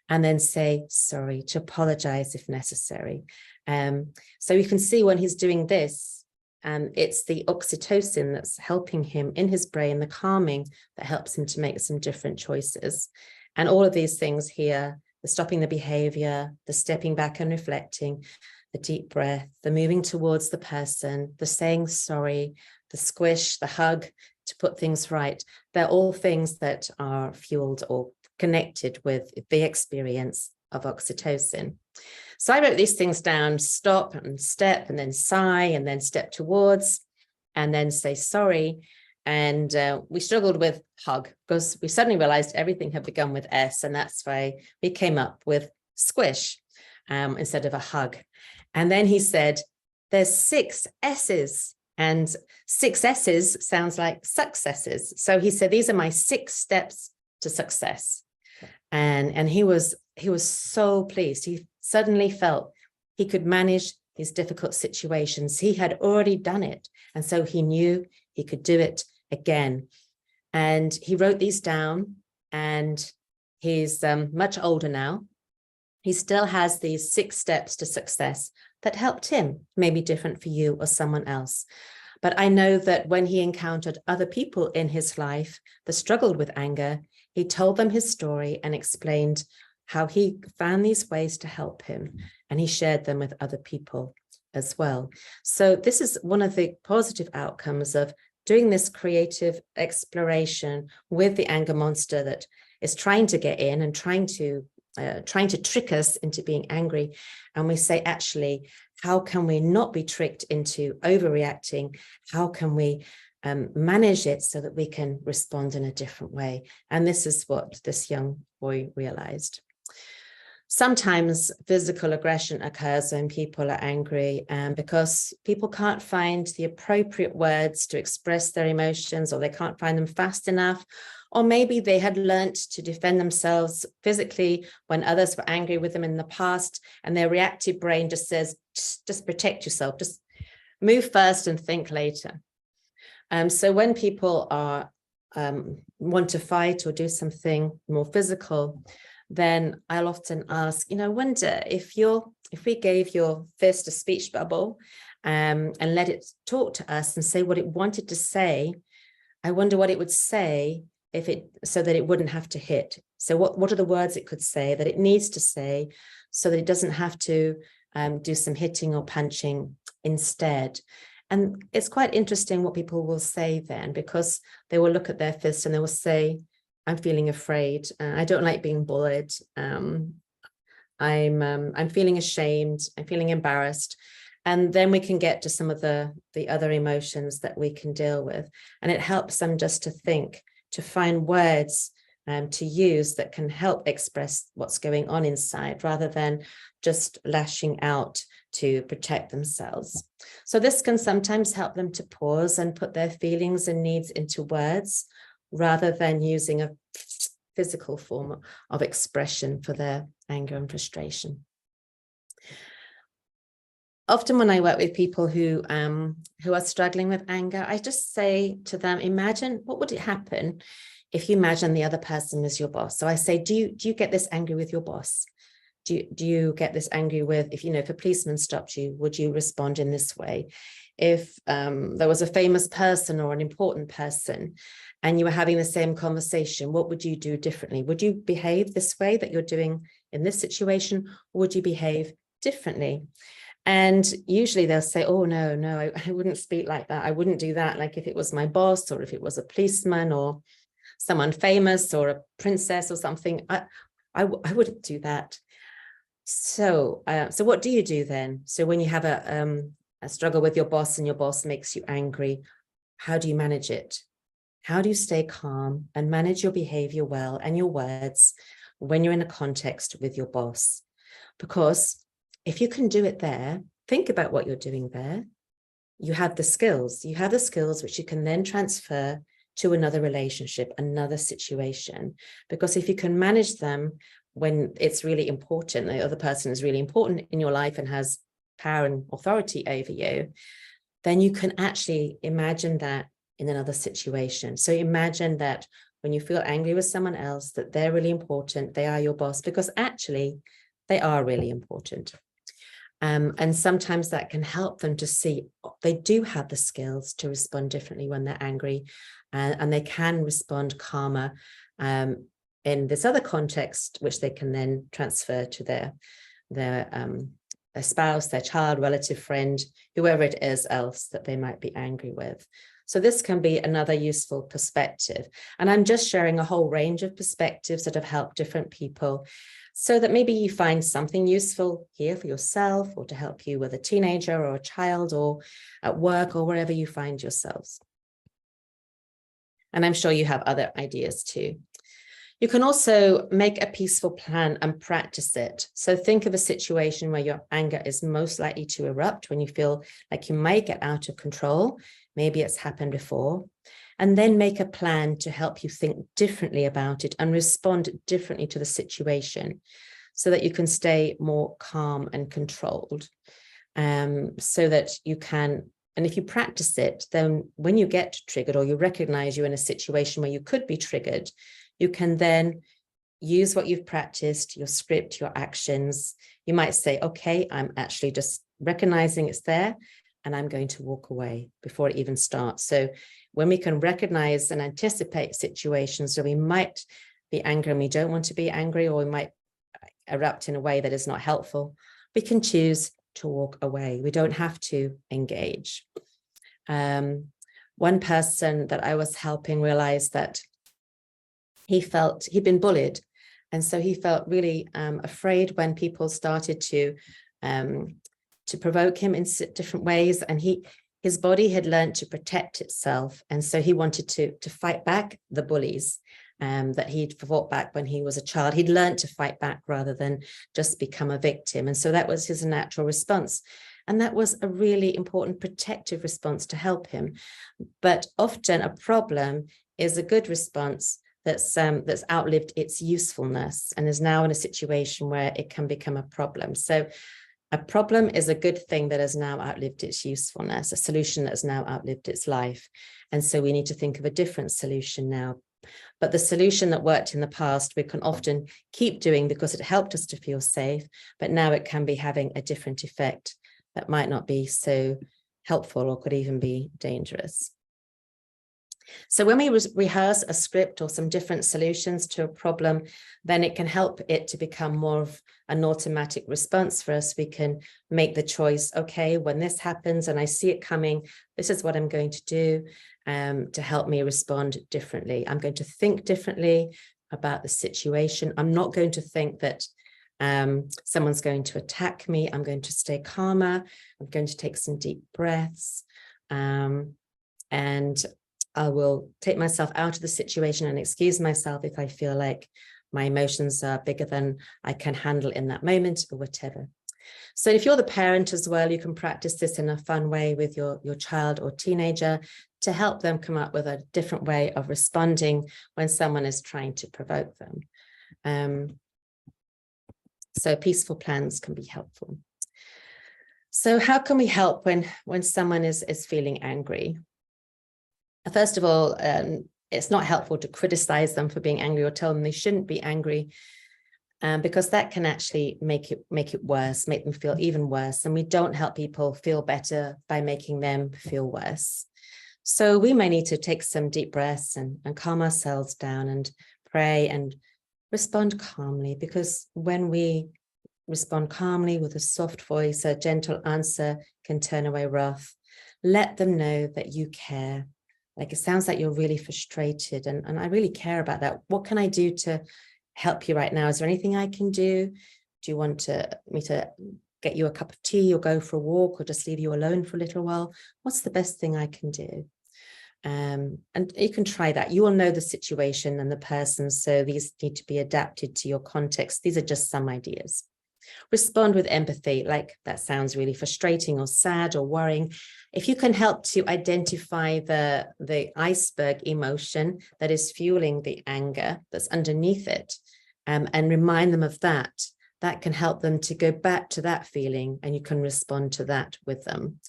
And then say sorry, to apologize if necessary. So you can see when he's doing this, it's the oxytocin that's helping him in his brain, the calming that helps him to make some different choices. And all of these things here, the stopping the behavior, the stepping back and reflecting, the deep breath, the moving towards the person, the saying sorry, the squish, the hug to put things right. They're all things that are fueled or connected with the experience of oxytocin. So I wrote these things down: stop and step, and then sigh, and then step towards, and then say sorry. And we struggled with hug because we suddenly realized everything had begun with S, and that's why we came up with squish instead of a hug. And then he said, there's 6 S's, and 6 S's sounds like successes. So he said, these are my 6 steps to success. And he was so pleased. He suddenly felt he could manage these difficult situations. He had already done it. And so he knew he could do it again. And he wrote these down, and he's much older now. He still has these 6 steps to success that helped him, maybe different for you or someone else. But I know that when he encountered other people in his life that struggled with anger, he told them his story and explained how he found these ways to help him, and he shared them with other people as well. So this is one of the positive outcomes of doing this creative exploration with the anger monster that is trying to get in and trying to trick us into being angry. And we say, actually, how can we not be tricked into overreacting? How can we manage it so that we can respond in a different way? And this is what this young boy realized. Sometimes physical aggression occurs when people are angry, because people can't find the appropriate words to express their emotions, or they can't find them fast enough, Or maybe they had learnt to defend themselves physically when others were angry with them in the past, and their reactive brain just says, just protect yourself, just move first and think later. So when people are want to fight or do something more physical, then I'll often ask, I wonder if we gave your fist a speech bubble and let it talk to us and say what it wanted to say, I wonder what it would say so that it wouldn't have to hit. So what are the words it could say that it needs to say so that it doesn't have to do some hitting or punching instead? And it's quite interesting what people will say then, because they will look at their fist and they will say, I'm feeling afraid. I don't like being bullied. I'm feeling ashamed. I'm feeling embarrassed. And then we can get to some of the other emotions that we can deal with. And it helps them just to think, to find words to use that can help express what's going on inside, rather than just lashing out to protect themselves. So this can sometimes help them to pause and put their feelings and needs into words, rather than using a physical form of expression for their anger and frustration. Often when I work with people who are struggling with anger, I just say to them, imagine what would it happen if you imagine the other person was your boss. So I say, do you get this angry with your boss? Do you get this angry with, if a policeman stopped you, would you respond in this way? If there was a famous person or an important person and you were having the same conversation, what would you do differently? Would you behave this way that you're doing in this situation, or would you behave differently? And usually they'll say, oh, no, I wouldn't speak like that. I wouldn't do that. Like if it was my boss, or if it was a policeman or someone famous or a princess or something, I wouldn't do that. So what do you do then? So when you have a struggle with your boss and your boss makes you angry, how do you manage it? How do you stay calm and manage your behavior well and your words when you're in a context with your boss? Because if you can do it there, think about what you're doing there. You have the skills. You have the skills which you can then transfer to another relationship, another situation. Because if you can manage them when it's really important, the other person is really important in your life and has power and authority over you, then you can actually imagine that in another situation. So imagine that when you feel angry with someone else, that they're really important, they are your boss, because actually they are really important. And sometimes that can help them to see they do have the skills to respond differently when they're angry, and they can respond calmer in this other context, which they can then transfer to their spouse, their child, relative, friend, whoever it is else that they might be angry with. So this can be another useful perspective. And I'm just sharing a whole range of perspectives that have helped different people, so that maybe you find something useful here for yourself, or to help you with a teenager or a child, or at work, or wherever you find yourselves. And I'm sure you have other ideas too. You can also make a peaceful plan and practice it. So think of a situation where your anger is most likely to erupt, when you feel like you might get out of control. Maybe it's happened before. And then make a plan to help you think differently about it and respond differently to the situation, so that you can stay more calm and controlled. So that you can, and if you practice it, then when you get triggered, or you recognize you're in a situation where you could be triggered, you can then use what you've practiced, your script, your actions. You might say, okay, I'm actually just recognizing it's there, and I'm going to walk away before it even starts. So when we can recognize and anticipate situations where we might be angry and we don't want to be angry, or we might erupt in a way that is not helpful, we can choose to walk away. We don't have to engage. One person that I was helping realized that he'd been bullied. And so he felt really afraid when people started to provoke him in different ways. And his body had learned to protect itself. And so he wanted to fight back the bullies that he'd fought back when he was a child. He'd learned to fight back rather than just become a victim. And so that was his natural response. And that was a really important protective response to help him. But often a problem is a good response that's outlived its usefulness and is now in a situation where it can become a problem. So a problem is a good thing that has now outlived its usefulness, a solution that has now outlived its life. And so we need to think of a different solution now. But the solution that worked in the past, we can often keep doing because it helped us to feel safe, but now it can be having a different effect that might not be so helpful or could even be dangerous. So when we rehearse a script or some different solutions to a problem, then it can help it to become more of an automatic response for us. We can make the choice, okay, when this happens and I see it coming, this is what I'm going to do to help me respond differently. I'm going to think differently about the situation. I'm not going to think that someone's going to attack me. I'm going to stay calmer. I'm going to take some deep breaths. And I will take myself out of the situation and excuse myself if I feel like my emotions are bigger than I can handle in that moment or whatever. So if you're the parent as well, you can practice this in a fun way with your child or teenager to help them come up with a different way of responding when someone is trying to provoke them. So peaceful plans can be helpful. So how can we help when someone is feeling angry? First of all, it's not helpful to criticize them for being angry or tell them they shouldn't be angry, because that can actually make it worse, make them feel even worse. And we don't help people feel better by making them feel worse. So we may need to take some deep breaths and calm ourselves down and pray and respond calmly, because when we respond calmly with a soft voice, a gentle answer can turn away wrath. Let them know that you care. Like, it sounds like you're really frustrated and I really care about that. What can I do to help you right now? Is there anything I can do? Do you want me to get you a cup of tea or go for a walk or just leave you alone for a little while? What's the best thing I can do? And you can try that. You will know the situation and the person, so these need to be adapted to your context. These are just some ideas. Respond with empathy, like that sounds really frustrating or sad or worrying. If you can help to identify the iceberg emotion that is fueling the anger that's underneath it, and remind them of that, that can help them to go back to that feeling, and you can respond to that with them.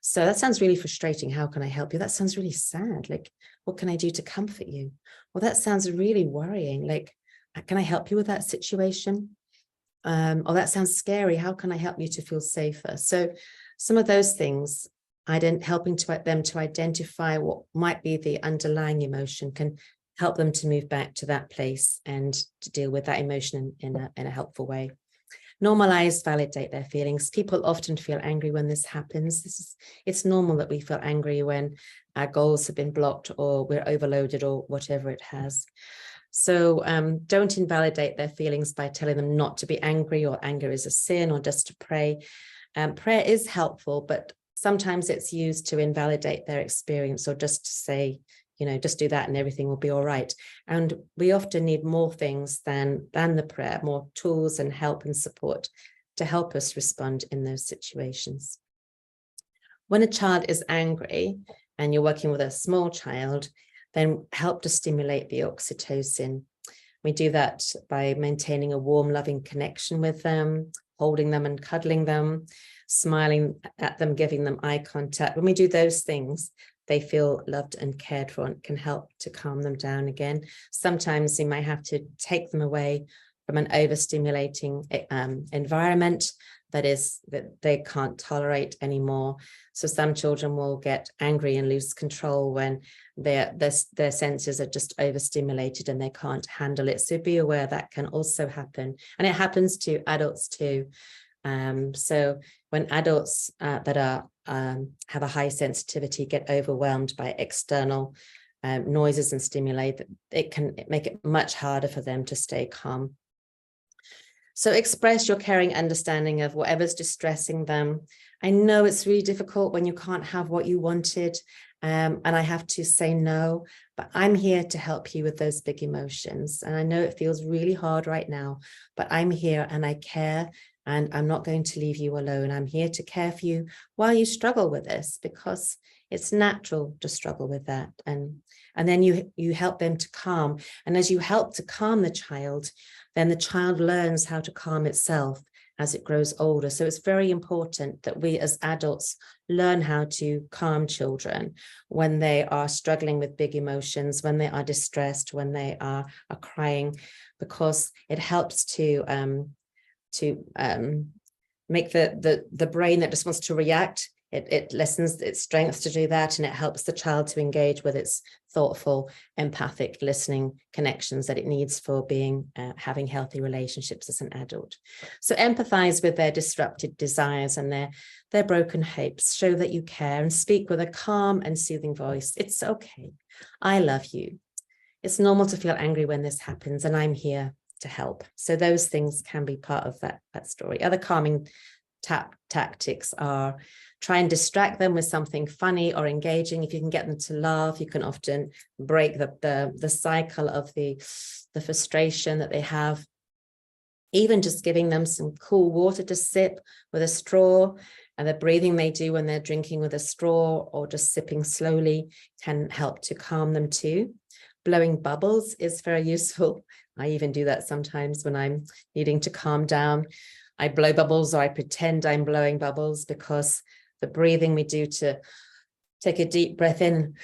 So that sounds really frustrating. How can I help you? That sounds really sad. Like, what can I do to comfort you? Well, that sounds really worrying. Like, can I help you with that situation? Oh, that sounds scary. How can I help you to feel safer? So some of those things, helping them to identify what might be the underlying emotion can help them to move back to that place and to deal with that emotion in a helpful way. Normalize, validate their feelings. People often feel angry when this happens. It's normal that we feel angry when our goals have been blocked or we're overloaded or whatever it has. So don't invalidate their feelings by telling them not to be angry or anger is a sin or just to pray. Prayer is helpful, but sometimes it's used to invalidate their experience or just to say, just do that and everything will be all right. And we often need more things than the prayer, more tools and help and support to help us respond in those situations. When a child is angry and you're working with a small child, then help to stimulate the oxytocin. We do that by maintaining a warm, loving connection with them, holding them and cuddling them, smiling at them, giving them eye contact. When we do those things, they feel loved and cared for, and can help to calm them down again. Sometimes you might have to take them away from an overstimulating environment that they can't tolerate anymore. So some children will get angry and lose control when their senses are just overstimulated and they can't handle it. So be aware that can also happen. And it happens to adults too. So when adults that are have a high sensitivity get overwhelmed by external noises and stimuli, it can make it much harder for them to stay calm. So express your caring understanding of whatever's distressing them. I know it's really difficult when you can't have what you wanted, and I have to say no, but I'm here to help you with those big emotions. And I know it feels really hard right now, but I'm here and I care, and I'm not going to leave you alone. I'm here to care for you while you struggle with this, because it's natural to struggle with that. And then you help them to calm. And as you help to calm the child, then the child learns how to calm itself as it grows older. So it's very important that we as adults learn how to calm children when they are struggling with big emotions, when they are distressed, when they are crying, because it helps to make the brain that just wants to react, it lessens its strength to do that, and it helps the child to engage with its thoughtful, empathic, listening connections that it needs for being having healthy relationships as an adult. So empathize with their disrupted desires and their broken hopes. Show that you care and speak with a calm and soothing voice. It's okay. I love you. It's normal to feel angry when this happens, and I'm here to help. So those things can be part of that story. Other calming tactics are try and distract them with something funny or engaging. If you can get them to laugh, you can often break the cycle of the frustration that they have. Even just giving them some cool water to sip with a straw, and the breathing they do when they're drinking with a straw or just sipping slowly can help to calm them too. Blowing bubbles is very useful. I even do that sometimes when I'm needing to calm down. I blow bubbles, or I pretend I'm blowing bubbles, because the breathing we do to take a deep breath in,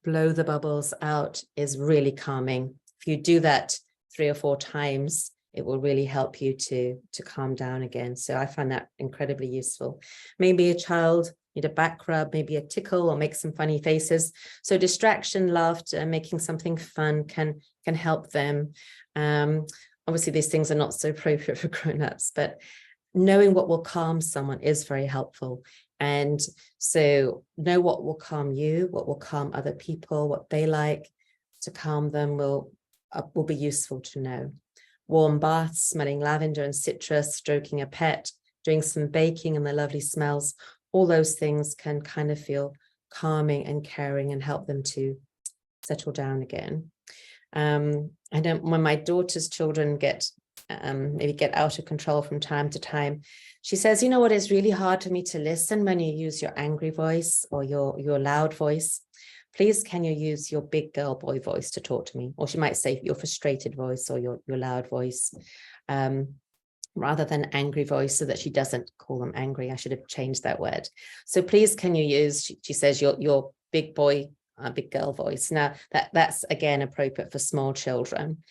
blow the bubbles out, is really calming. If you do that 3 or 4 times, it will really help you to calm down again. So I find that incredibly useful. Maybe a child need a back rub, maybe a tickle, or make some funny faces. So distraction, laughter, making something fun can help them. Obviously, these things are not so appropriate for grown-ups, but knowing what will calm someone is very helpful. And so know what will calm you, what will calm other people, what they like to calm them will be useful to know. Warm baths, smelling lavender and citrus, stroking a pet, doing some baking and the lovely smells, all those things can kind of feel calming and caring and help them to settle down again. I know when my daughter's children maybe get out of control from time to time, she says, you know what, is really hard for me to listen when you use your angry voice or your loud voice. Please, can you use your big girl boy voice to talk to me? Or she might say your frustrated voice or your loud voice, rather than angry voice, so that she doesn't call them angry. I should have changed that word. So please, can you use, she says, your big boy, big girl voice. Now that's again appropriate for small children,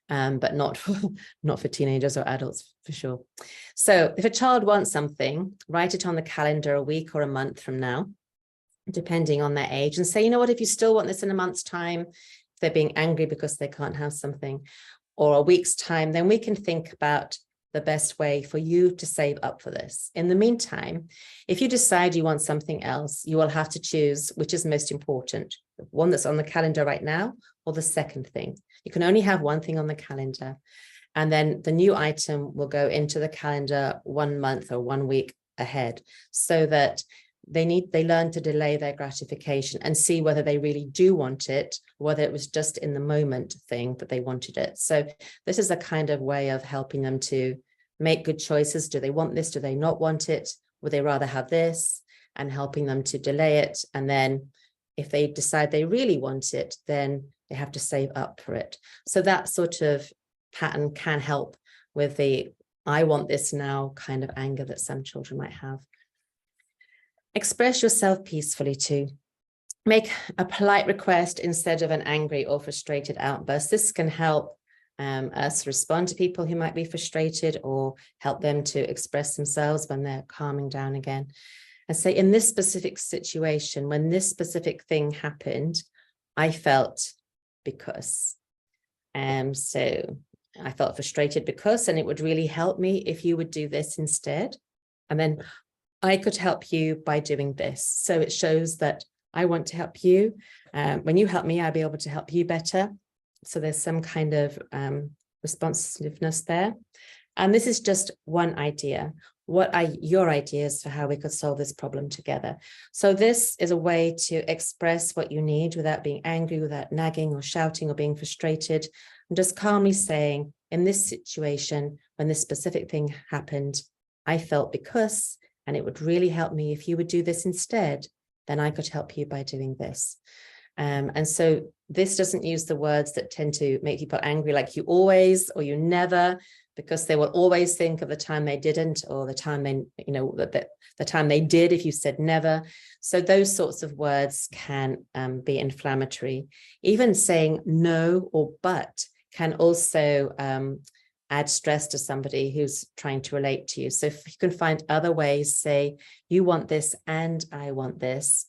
but not for teenagers or adults for sure. So if a child wants something, write it on the calendar a week or a month from now, depending on their age, and say, you know what, if you still want this in a month's time, if they're being angry because they can't have something, or a week's time, then we can think about the best way for you to save up for this. In the meantime, if you decide you want something else, you will have to choose which is most important, the one that's on the calendar right now or the second thing. You can only have one thing on the calendar, and then the new item will go into the calendar 1 month or 1 week ahead, so that they learn to delay their gratification and see whether they really do want it, whether it was just in the moment thing that they wanted it. So this is a kind of way of helping them to make good choices. Do they want this? Do they not want it? Would they rather have this? And helping them to delay it. And then if they decide they really want it, then they have to save up for it. So that sort of pattern can help with the I want this now kind of anger that some children might have. Express yourself peacefully too. Make a polite request instead of an angry or frustrated outburst. This can help us respond to people who might be frustrated, or help them to express themselves when they're calming down again. And say, in this specific situation, when this specific thing happened, I felt because. So I felt frustrated because, and it would really help me if you would do this instead. And then I could help you by doing this. So it shows that I want to help you. When you help me, I'll be able to help you better. So there's some kind of responsiveness there. And this is just one idea. What are your ideas for how we could solve this problem together? So this is a way to express what you need without being angry, without nagging or shouting or being frustrated. I'm just calmly saying, in this situation, when this specific thing happened, I felt because, and it would really help me if you would do this instead, then I could help you by doing this. And so this doesn't use the words that tend to make people angry, like you always or you never, because they will always think of the time they didn't, or the time they, the time they did if you said never. So those sorts of words can be inflammatory. Even saying no or but can also add stress to somebody who's trying to relate to you. So if you can find other ways, say, you want this and I want this.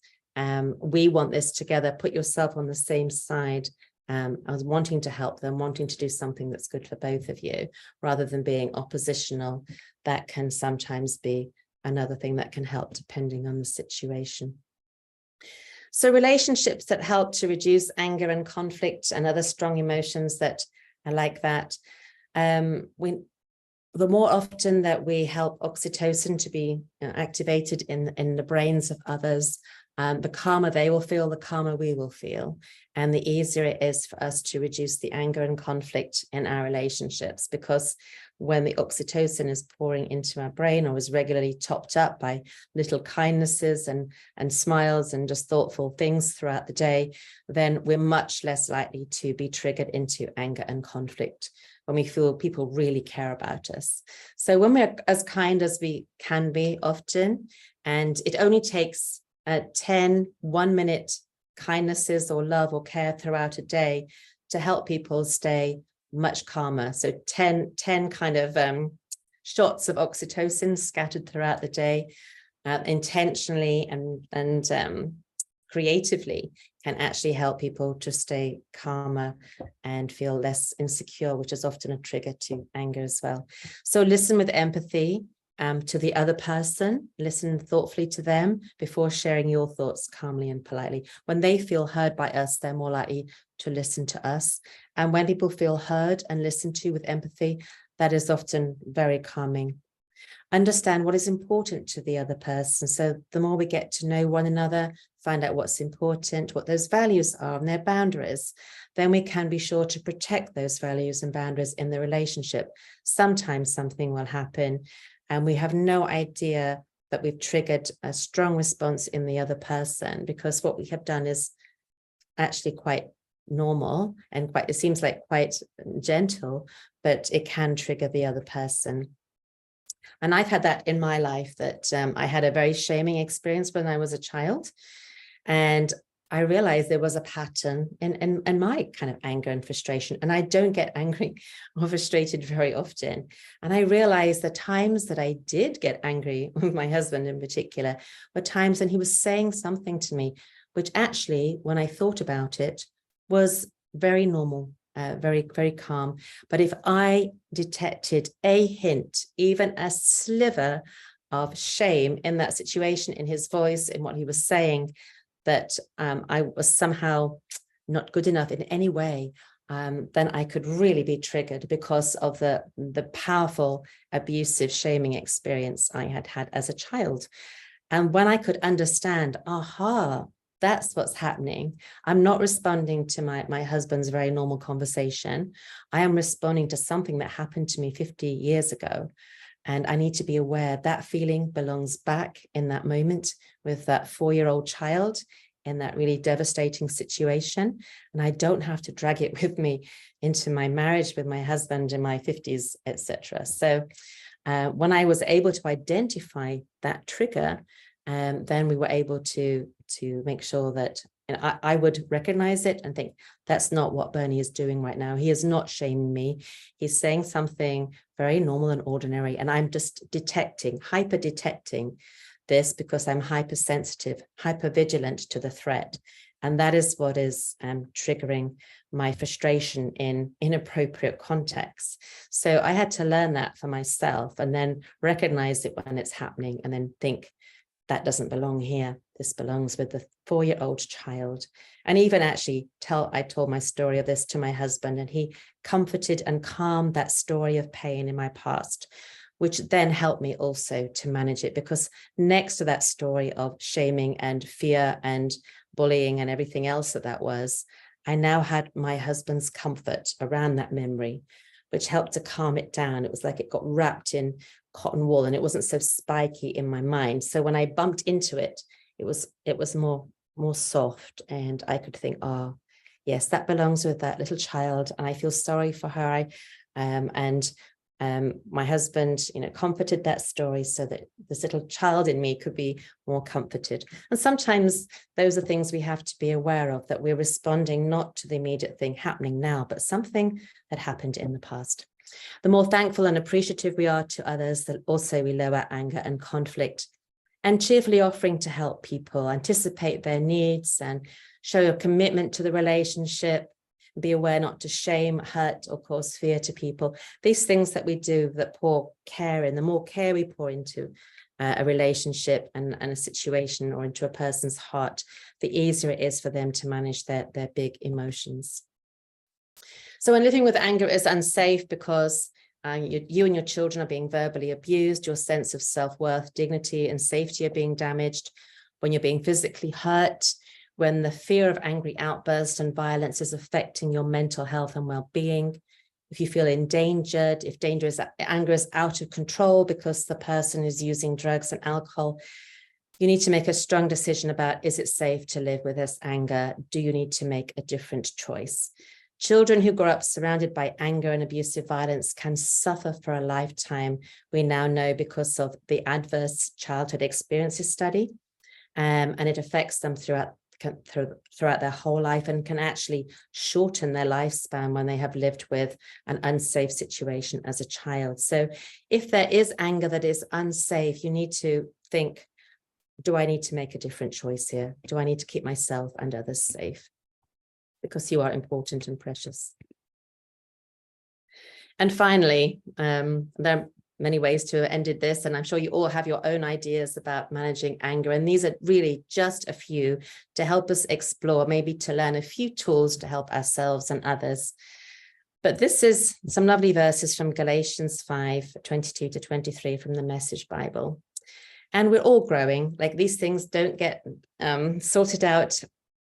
We want this together. Put yourself on the same side. I was wanting to help them, wanting to do something that's good for both of you, rather than being oppositional. That can sometimes be another thing that can help depending on the situation. So relationships that help to reduce anger and conflict and other strong emotions that are like that. The more often that we help oxytocin to be activated in the brains of others, the calmer they will feel, the calmer we will feel. And the easier it is for us to reduce the anger and conflict in our relationships, because when the oxytocin is pouring into our brain, or is regularly topped up by little kindnesses and smiles and just thoughtful things throughout the day, then we're much less likely to be triggered into anger and conflict when we feel people really care about us. So when we're as kind as we can be often, and it only takes 10 1-minute kindnesses or love or care throughout a day to help people stay much calmer. So 10 kind of shots of oxytocin scattered throughout the day, intentionally and creatively, can actually help people to stay calmer and feel less insecure, which is often a trigger to anger as well. So listen with empathy to the other person, listen thoughtfully to them before sharing your thoughts calmly and politely. When they feel heard by us, they're more likely to listen to us. And when people feel heard and listened to with empathy, that is often very calming. Understand what is important to the other person. So the more we get to know one another, find out what's important, what those values are and their boundaries, then we can be sure to protect those values and boundaries in the relationship. Sometimes something will happen and we have no idea that we've triggered a strong response in the other person, because what we have done is actually quite normal and it seems like quite gentle, but it can trigger the other person. And I've had that in my life, that I had a very shaming experience when I was a child. And I realized there was a pattern in my kind of anger and frustration. And I don't get angry or frustrated very often. And I realized the times that I did get angry with my husband in particular were times when he was saying something to me, which actually, when I thought about it, was very normal. Very, very calm. But if I detected a hint, even a sliver of shame in that situation, in his voice, in what he was saying, that I was somehow not good enough in any way, then I could really be triggered because of the powerful, abusive, shaming experience I had had as a child. And when I could understand, aha, that's what's happening. I'm not responding to my husband's very normal conversation. I am responding to something that happened to me 50 years ago. And I need to be aware that feeling belongs back in that moment with that 4-year-old child in that really devastating situation. And I don't have to drag it with me into my marriage with my husband in my 50s, etc. So when I was able to identify that trigger, then we were able to make sure that I would recognize it and think, that's not what Bernie is doing right now. He is not shaming me. He's saying something very normal and ordinary. And I'm just hyper detecting this because I'm hypersensitive, hypervigilant to the threat. And that is what is triggering my frustration in inappropriate contexts. So I had to learn that for myself and then recognize it when it's happening and then think, that doesn't belong here. This belongs with the 4-year-old child. And even actually I told my story of this to my husband, and he comforted and calmed that story of pain in my past, which then helped me also to manage it, because next to that story of shaming and fear and bullying and everything else that was, I now had my husband's comfort around that memory, which helped to calm it down. It was like it got wrapped in cotton wool and it wasn't so spiky in my mind. So when I bumped into it, it was more soft, and I could think, oh, yes, that belongs with that little child, and I feel sorry for her. My husband, comforted that story so that this little child in me could be more comforted. And sometimes those are things we have to be aware of, that we're responding not to the immediate thing happening now, but something that happened in the past. The more thankful and appreciative we are to others, that also we lower anger and conflict, and cheerfully offering to help people, anticipate their needs and show a commitment to the relationship, be aware not to shame, hurt, or cause fear to people. These things that we do that pour care in, the more care we pour into a relationship and a situation or into a person's heart, the easier it is for them to manage their big emotions. So when living with anger is unsafe because you and your children are being verbally abused, your sense of self-worth, dignity, and safety are being damaged, when you're being physically hurt, when the fear of angry outbursts and violence is affecting your mental health and well-being, if you feel endangered, if anger is out of control because the person is using drugs and alcohol, you need to make a strong decision about, is it safe to live with this anger? Do you need to make a different choice? Children who grow up surrounded by anger and abusive violence can suffer for a lifetime, we now know, because of the adverse childhood experiences study, and it affects them throughout their whole life and can actually shorten their lifespan when they have lived with an unsafe situation as a child. So if there is anger that is unsafe, you need to think, do I need to make a different choice here? Do I need to keep myself and others safe? Because you are important and precious. And finally, there are many ways to have ended this, and I'm sure you all have your own ideas about managing anger. And these are really just a few to help us explore, maybe to learn a few tools to help ourselves and others. But this is some lovely verses from Galatians 5:22-23 from the Message Bible. And we're all growing. Like, these things don't get sorted out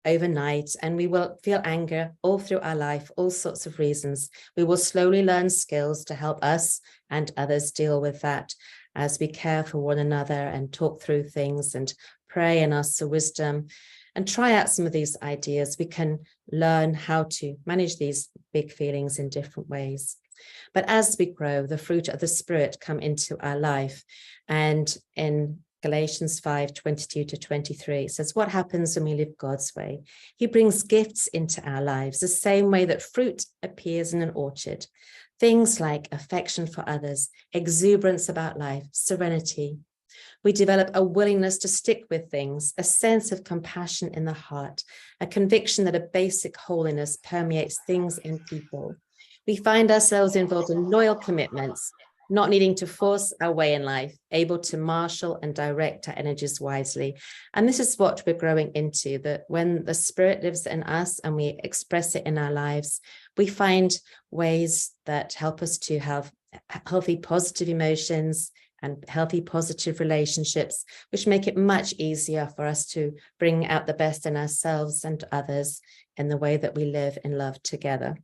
overnight, and we will feel anger all through our life, all sorts of reasons. We will slowly learn skills to help us and others deal with that as we care for one another and talk through things and pray and ask for wisdom and try out some of these ideas. We can learn how to manage these big feelings in different ways. But as we grow, the fruit of the Spirit come into our life. And in Galatians 5:22-23 says, what happens when we live God's way? He brings gifts into our lives, the same way that fruit appears in an orchard. Things like affection for others, exuberance about life, serenity. We develop a willingness to stick with things, a sense of compassion in the heart, a conviction that a basic holiness permeates things and people. We find ourselves involved in loyal commitments, not needing to force our way in life, able to marshal and direct our energies wisely. And this is what we're growing into, that when the Spirit lives in us and we express it in our lives, we find ways that help us to have healthy, positive emotions and healthy, positive relationships, which make it much easier for us to bring out the best in ourselves and others in the way that we live in love together.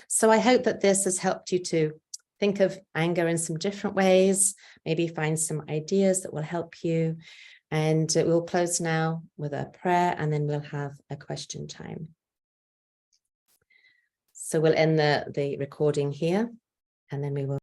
So I hope that this has helped you to think of anger in some different ways, maybe find some ideas that will help you. And we'll close now with a prayer, and then we'll have a question time. So we'll end the recording here, and then we will